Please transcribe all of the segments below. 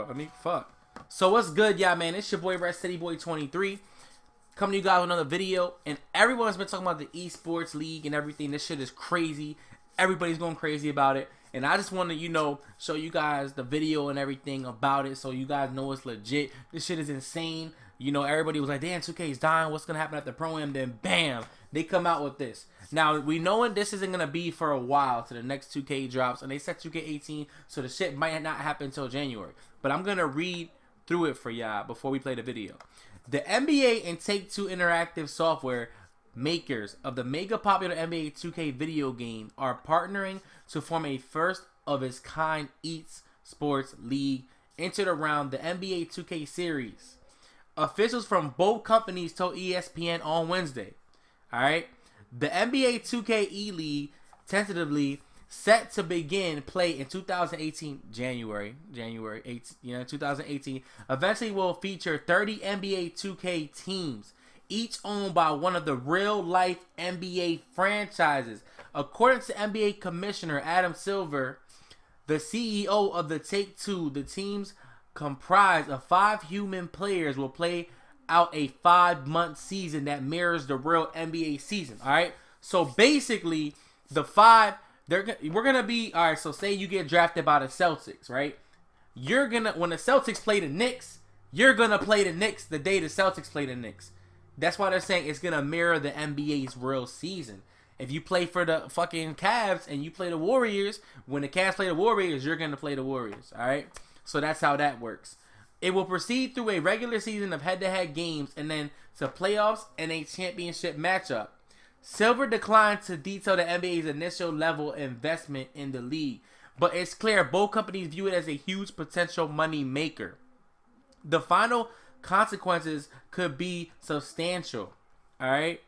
Let me fuck. So what's good, y'all, man? It's your boy Red City Boy 23. Coming to you guys with another video. And everyone's been talking about the esports league and everything. This shit is crazy. Everybody's going crazy about it. And I just want to, show you guys the video and everything about it so you guys know it's legit. This shit is insane. Everybody was like, damn, 2K is dying. What's going to happen at the Pro-Am? Then, bam, they come out with this. Now, we knowing this isn't going to be for a while to the next 2K drops. And they set 2K18, so the shit might not happen until January. But I'm going to read through it for y'all before we play the video. The NBA and Take-Two Interactive Software, makers of the mega popular NBA 2K video game, are partnering to form a first-of-its-kind esports league entered around the NBA 2K series. Officials from both companies told ESPN on Wednesday. Alright? The NBA 2K E-League, tentatively set to begin play in 2018, January 8th, 2018, eventually will feature 30 NBA 2K teams, each owned by one of the real-life NBA franchises. According to NBA Commissioner Adam Silver, the CEO of the Take-Two, the teams comprised of 5 human players will play out a 5-month season that mirrors the real NBA season. All right, so basically, the 5 we're gonna be all right. So say you get drafted by the Celtics, right? When the Celtics play the Knicks, you're gonna play the Knicks the day the Celtics play the Knicks. That's why they're saying it's gonna mirror the NBA's real season. If you play for the fucking Cavs and you play the Warriors, when the Cavs play the Warriors, you're gonna play the Warriors. All right. So that's how that works. It will proceed through a regular season of head-to-head games and then to playoffs and a championship matchup. Silver declined to detail the NBA's initial level investment in the league, but it's clear both companies view it as a huge potential money maker. The final consequences could be substantial. All right.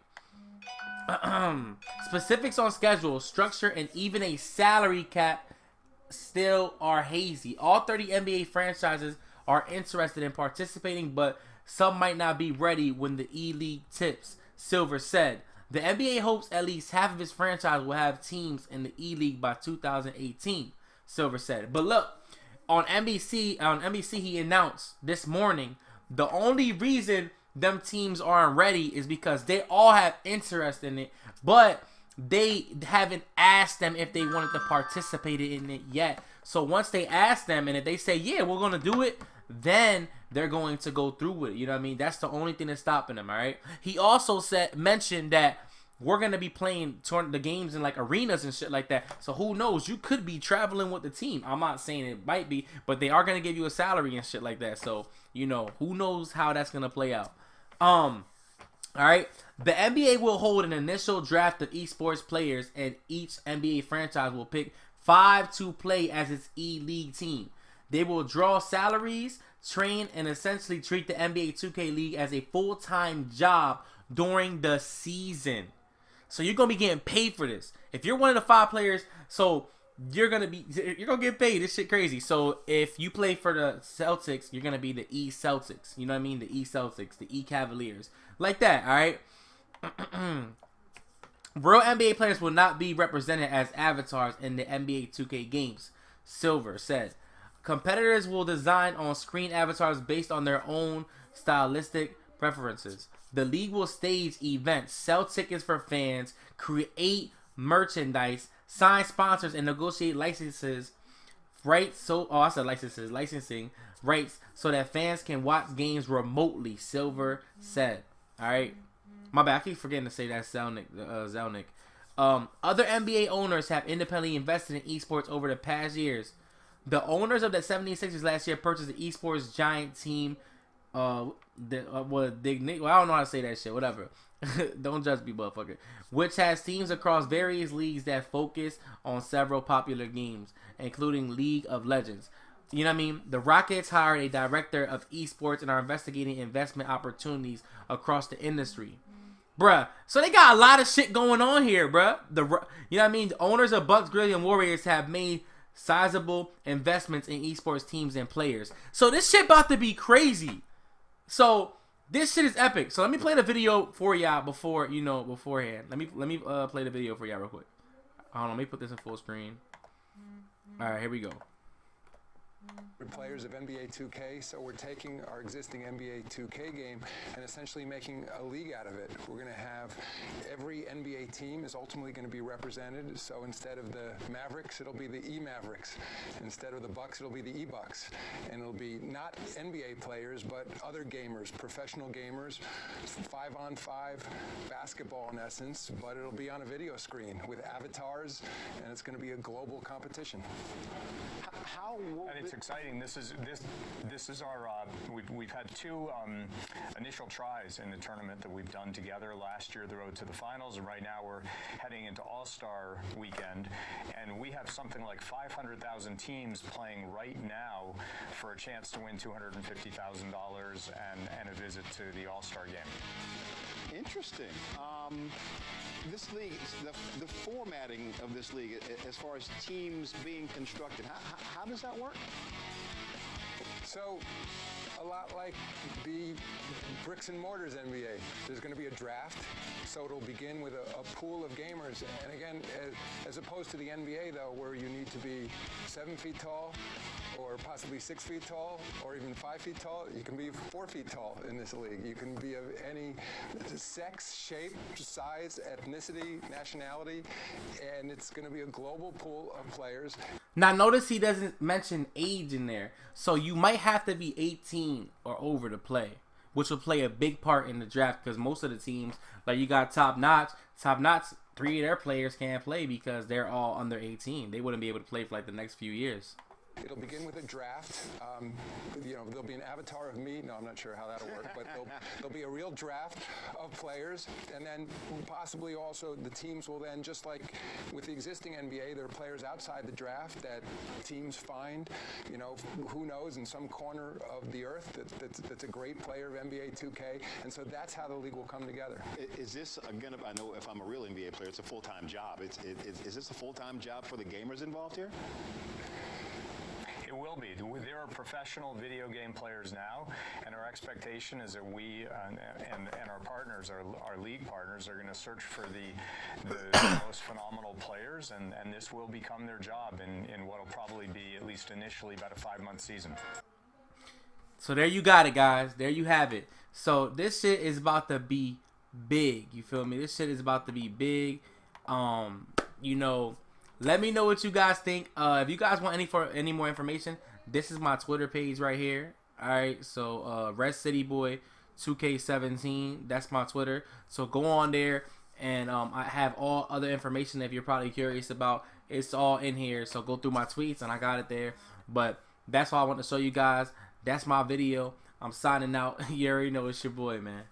Specifics on schedule, structure, and even a salary cap still are hazy. All 30 NBA franchises are interested in participating, but some might not be ready when the E-League tips, Silver said. The NBA hopes at least half of its franchise will have teams in the E-League by 2018, Silver said. But look, on NBC he announced this morning the only reason them teams aren't ready is because they all have interest in it, but they haven't asked them if they wanted to participate in it yet. So once they ask them and if they say, yeah, we're going to do it, then they're going to go through with it. You know what I mean? That's the only thing that's stopping them, all right? He also mentioned that we're going to be playing the games in like arenas and shit like that. So who knows? You could be traveling with the team. I'm not saying it might be, but they are going to give you a salary and shit like that. So, who knows how that's going to play out. All right. The NBA will hold an initial draft of esports players, and each NBA franchise will pick 5 to play as its E-League team. They will draw salaries, train, and essentially treat the NBA 2K League as a full-time job during the season. So you're gonna be getting paid for this. If you're one of the 5 players, so you're gonna get paid. This shit crazy. So if you play for the Celtics, you're gonna be the E Celtics. You know what I mean? The E Celtics, the E Cavaliers, like that. All right. Real NBA players will not be represented as avatars in the NBA 2K games, Silver said. Competitors will design on-screen avatars based on their own stylistic preferences. The league will stage events, sell tickets for fans, create merchandise, sign sponsors, and negotiate licensing rights so that fans can watch games remotely, Silver said. All right. My bad, I keep forgetting to say that Zelnick. Other NBA owners have independently invested in esports over the past years. The owners of the 76ers last year purchased the esports giant team. I don't know how to say that shit. Whatever. Don't judge me, motherfucker. Which has teams across various leagues that focus on several popular games, including League of Legends. You know what I mean? The Rockets hired a director of esports and are investigating investment opportunities across the industry. Bruh, so they got a lot of shit going on here, bruh. You know what I mean? The owners of Bucks, Grizzlies, and Warriors have made sizable investments in esports teams and players. So this shit about to be crazy. So this shit is epic. So let me play the video for y'all beforehand. Let me play the video for y'all real quick. Hold on, let me put this in full screen. All right, here we go. players of NBA 2K, so we're taking our existing NBA 2K game and essentially making a league out of it. We're going to have every NBA team is ultimately going to be represented, so instead of the Mavericks, it'll be the E-Mavericks. Instead of the Bucks, it'll be the E-Bucks. And it'll be not NBA players, but other gamers, professional gamers, 5-on-5 basketball in essence, but it'll be on a video screen with avatars, and it's going to be a global competition. And it's exciting. This is our. We've had two initial tries in the tournament that we've done together. Last year, the road to the finals, and right now we're heading into All-Star weekend, and we have something like 500,000 teams playing right now for a chance to win $250,000 and a visit to the All-Star game. Interesting. This league, the formatting of this league, as far as teams being constructed, how does that work? So, a lot like the bricks and mortars NBA. There's going to be a draft, so it'll begin with a pool of gamers. And again, as opposed to the NBA, though, where you need to be 7 feet tall, or possibly 6 feet tall, or even 5 feet tall, you can be 4 feet tall in this league. You can be of any sex, shape, size, ethnicity, nationality, and it's going to be a global pool of players. Now, notice he doesn't mention age in there. So you might have to be 18 or over to play, which will play a big part in the draft because most of the teams, like you got Top Notch, 3 of their players can't play because they're all under 18. They wouldn't be able to play for like the next few years. It'll begin with a draft. There'll be an avatar of me. No, I'm not sure how that'll work, but there'll be a real draft of players, and then possibly also the teams will then, just like with the existing NBA, there are players outside the draft that teams find, who knows, in some corner of the earth that's a great player of NBA 2K, and so that's how the league will come together. Is this I know if I'm a real NBA player, it's a full-time job. Is this a full-time job for the gamers involved here? It will be. There are professional video game players now, and our expectation is that we and our partners, our league partners, are going to search for the most phenomenal players, and this will become their job in what will probably be, at least initially, about a 5-month season. So there you got it, guys. There you have it. So this shit is about to be big. You feel me? This shit is about to be big. Let me know what you guys think. If you guys want any more information, this is my Twitter page right here. All right, so Red City Boy 2K17. That's my Twitter. So go on there, and I have all other information if you're probably curious about. It's all in here. So go through my tweets, and I got it there. But that's all I want to show you guys. That's my video. I'm signing out. You already know it's your boy, man.